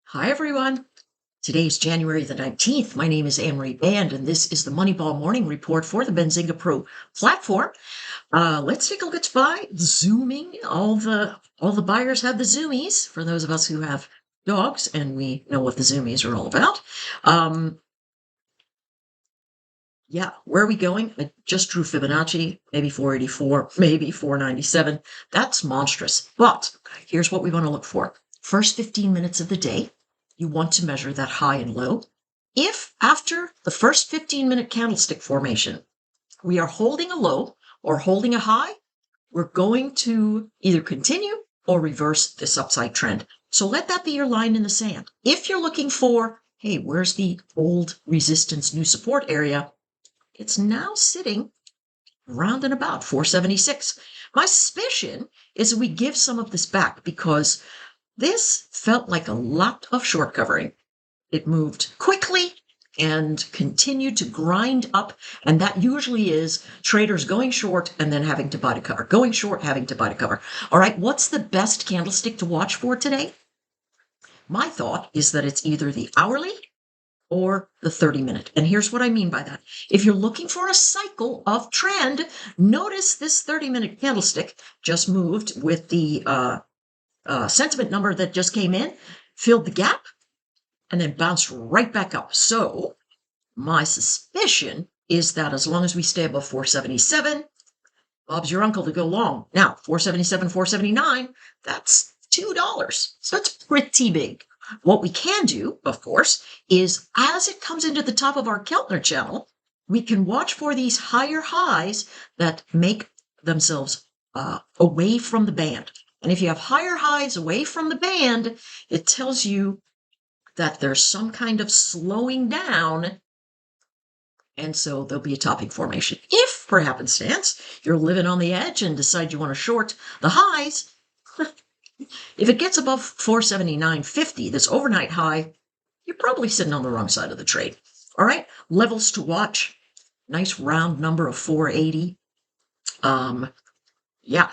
Hi, everyone. Today is January the 19th. My name is Anne-Marie Band, and this is the Moneyball Morning Report for the Benzinga Pro platform. Let's take a look at SPY. Zooming. All the buyers have the zoomies, for those of us who have dogs, and we know what the zoomies are all about. Yeah, where are we going? I just drew Fibonacci, maybe 484, maybe 497. That's monstrous. But here's what we want to look for. First 15 minutes of the day, you want to measure that high and low. If after the first 15-minute candlestick formation, we are holding a low or holding a high, we're going to either continue or reverse this upside trend. So let that be your line in the sand. If you're looking for, hey, where's the old resistance, new support area? It's now sitting round and about 476. My suspicion is we give some of this back because this felt like a lot of short covering. It moved quickly and continued to grind up, and that usually is traders going short and then having to buy to cover, going short, having to buy to cover. All right, what's the best candlestick to watch for today? My thought is that it's either the hourly or the 30-minute. And here's what I mean by that. If you're looking for a cycle of trend, notice this 30-minute candlestick just moved with the sentiment number that just came in, filled the gap, and then bounced right back up. So my suspicion is that as long as we stay above 477, Bob's your uncle to go long. Now, 477, 479, that's $2. So it's pretty big. What we can do, of course, is as it comes into the top of our Keltner channel, we can watch for these higher highs that make themselves away from the band. And if you have higher highs away from the band, it tells you that there's some kind of slowing down, and so there'll be a topping formation. If, for happenstance, you're living on the edge and decide you want to short the highs, if it gets above 479.50, this overnight high, you're probably sitting on the wrong side of the trade. All right, levels to watch. Nice round number of 480. Yeah,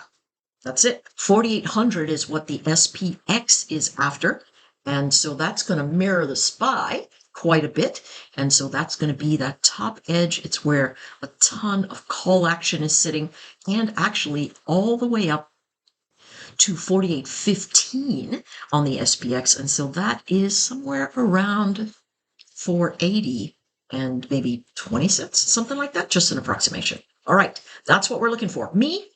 that's it. 4,800 is what the SPX is after. And so that's going to mirror the SPY quite a bit. And so that's going to be that top edge. It's where a ton of call action is sitting, and actually all the way up to 48.15 on the SPX. And so that is somewhere around 480 and maybe 20 cents, something like that, just an approximation. All right, that's what we're looking for. Me,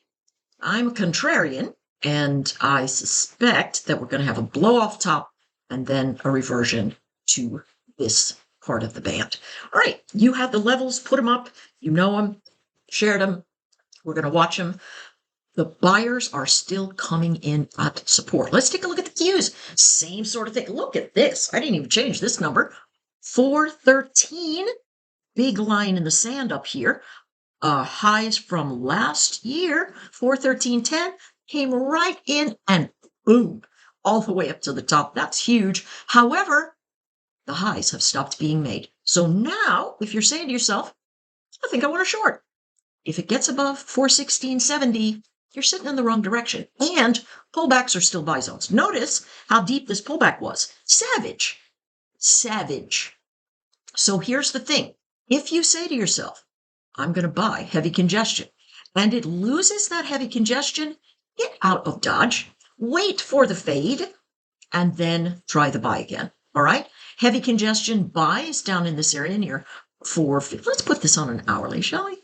I'm a contrarian, and I suspect that we're going to have a blow off top and then a reversion to this part of the band. All right, you have the levels, put them up, you know them, shared them. We're going to watch them. The buyers are still coming in at support. Let's take a look at the cues. Same sort of thing. Look at this. I didn't even change this number. 413, big line in the sand up here. Highs from last year, 413.10, came right in and boom, all the way up to the top. That's huge. However, the highs have stopped being made. So now, if you're saying to yourself, I think I want to short, if it gets above 416.70, you're sitting in the wrong direction. And pullbacks are still buy zones. Notice how deep this pullback was. Savage. Savage. So here's the thing. If you say to yourself, I'm going to buy heavy congestion, and it loses that heavy congestion, get out of Dodge, wait for the fade, and then try the buy again. All right? Heavy congestion buys down in this area near 450. Let's put this on an hourly, shall we?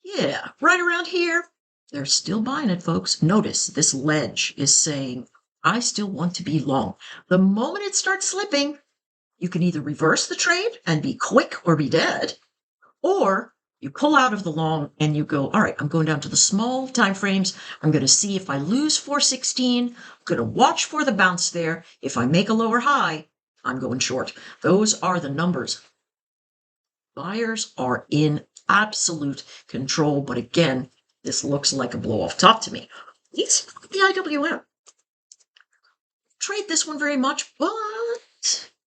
Yeah, right around here. They're still buying it, folks. Notice this ledge is saying, I still want to be long. The moment it starts slipping, you can either reverse the trade and be quick or be dead, or you pull out of the long and you go, all right, I'm going down to the small time frames. I'm going to see if I lose 416. I'm going to watch for the bounce there. If I make a lower high, I'm going short. Those are the numbers. Buyers are in absolute control, but again, this looks like a blow off top to me. It's the IWM. Trade this one very much, but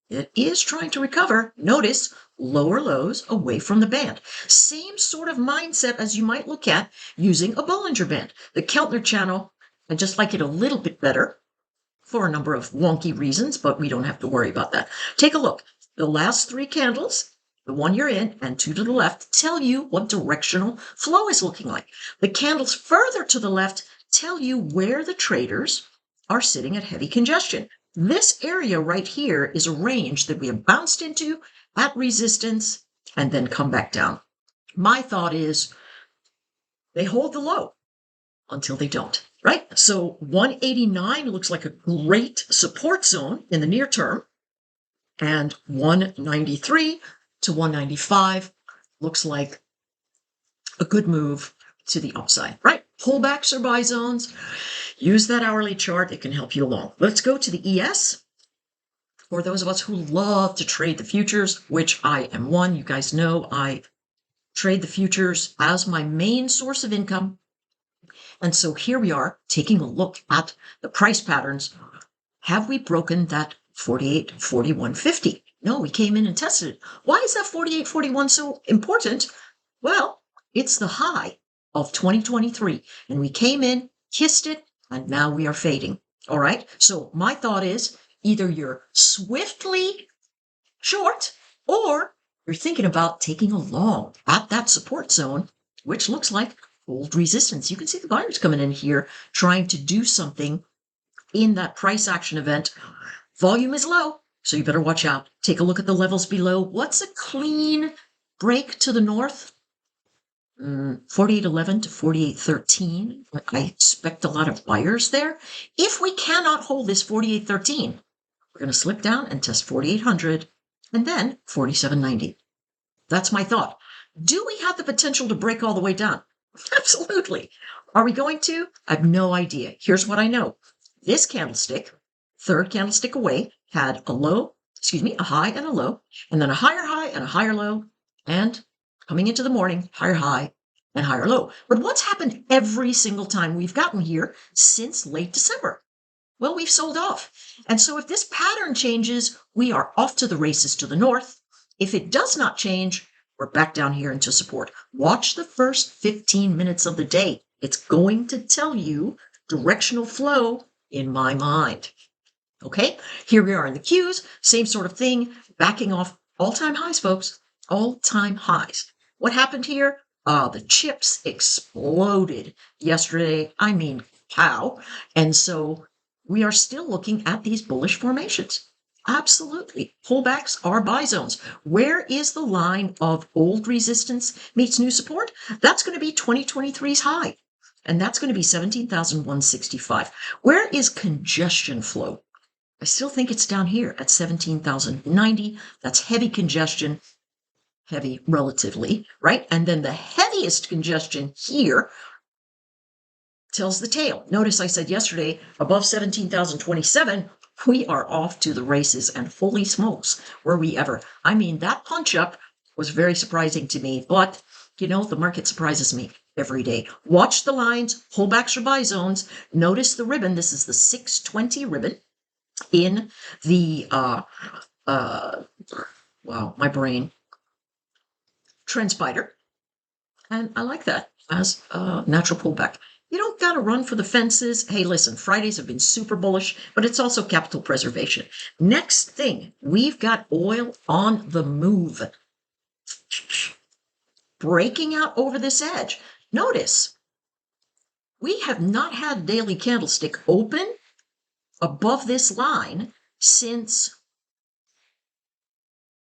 it is trying to recover. Notice lower lows away from the band. Same sort of mindset as you might look at using a Bollinger Band. The Keltner channel, I just like it a little bit better. for a number of wonky reasons, but we don't have to worry about that. Take a look. The last three candles, the one you're in and two to the left, tell you what directional flow is looking like. The candles further to the left tell you where the traders are sitting at heavy congestion. This area right here is a range that we have bounced into at resistance and then come back down. My thought is they hold the low until they don't, right? So 189 looks like a great support zone in the near term, and 193 to 195 looks like a good move to the upside, right? Pullbacks are buy zones. Use that hourly chart. It can help you along. Let's go to the ES. For those of us who love to trade the futures, which I am one, you guys know I trade the futures as my main source of income. And so here we are taking a look at the price patterns. Have we broken that 48.41.50? No, we came in and tested it. Why is that 48.41 so important? Well, it's the high of 2023, and we came in, kissed it, and now we are fading. All right. So my thought is either you're swiftly short or you're thinking about taking a long at that support zone, which looks like old resistance. You can see the buyers coming in here trying to do something in that price action event. Volume is low, so you better watch out. Take a look at the levels below. What's a clean break to the north? 48.11 to 48.13. I expect a lot of buyers there. If we cannot hold this 48.13, we're going to slip down and test 4800 and then 47.90. That's my thought. Do we have the potential to break all the way down? Absolutely. Are we going to? I have no idea. Here's what I know. This candlestick, third candlestick away, had a high and a low, and then a higher high and a higher low, and coming into the morning, higher high and higher low. But what's happened every single time we've gotten here since late December? Well, we've sold off. And so if this pattern changes, we are off to the races to the north. If it does not change, we're back down here into support. Watch the first 15 minutes of the day. It's going to tell you directional flow in my mind. Okay, here we are in the Qs, same sort of thing, backing off all-time highs, folks, all-time highs. What happened here? The chips exploded yesterday. I mean, how? And so we are still looking at these bullish formations. Absolutely. Pullbacks are buy zones. Where is the line of old resistance meets new support? That's going to be 2023's high. And that's going to be 17,165. Where is congestion flow? I still think it's down here at 17,090. That's heavy congestion, heavy relatively, right? And then the heaviest congestion here tells the tail. Notice I said yesterday, above 17,027, we are off to the races, and holy smokes, were we ever. I mean, that punch up was very surprising to me, but you know, the market surprises me every day. Watch the lines, pullbacks or buy zones. Notice the ribbon. This is the 620 ribbon in the, wow, my brain, trend spider. And I like that as a natural pullback. You don't got to run for the fences. Hey, listen, Fridays have been super bullish, but it's also capital preservation. Next thing, we've got oil on the move. Breaking out over this edge. Notice, we have not had daily candlestick open above this line since,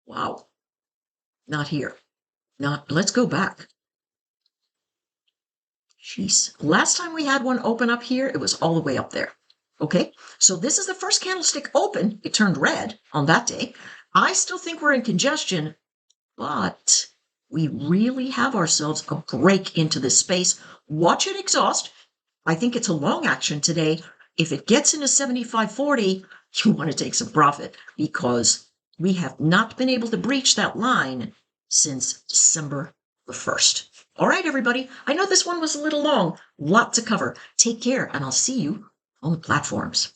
wow, not here. Let's go back. Jeez. Last time we had one open up here, it was all the way up there. Okay, so this is the first candlestick open. It turned red on that day. I still think we're in congestion, but we really have ourselves a break into this space. Watch it exhaust. I think it's a long action today. If it gets into 75.40, you want to take some profit because we have not been able to breach that line since December the 1st. All right, everybody. I know this one was a little long. Lot to cover. Take care, and I'll see you on the platforms.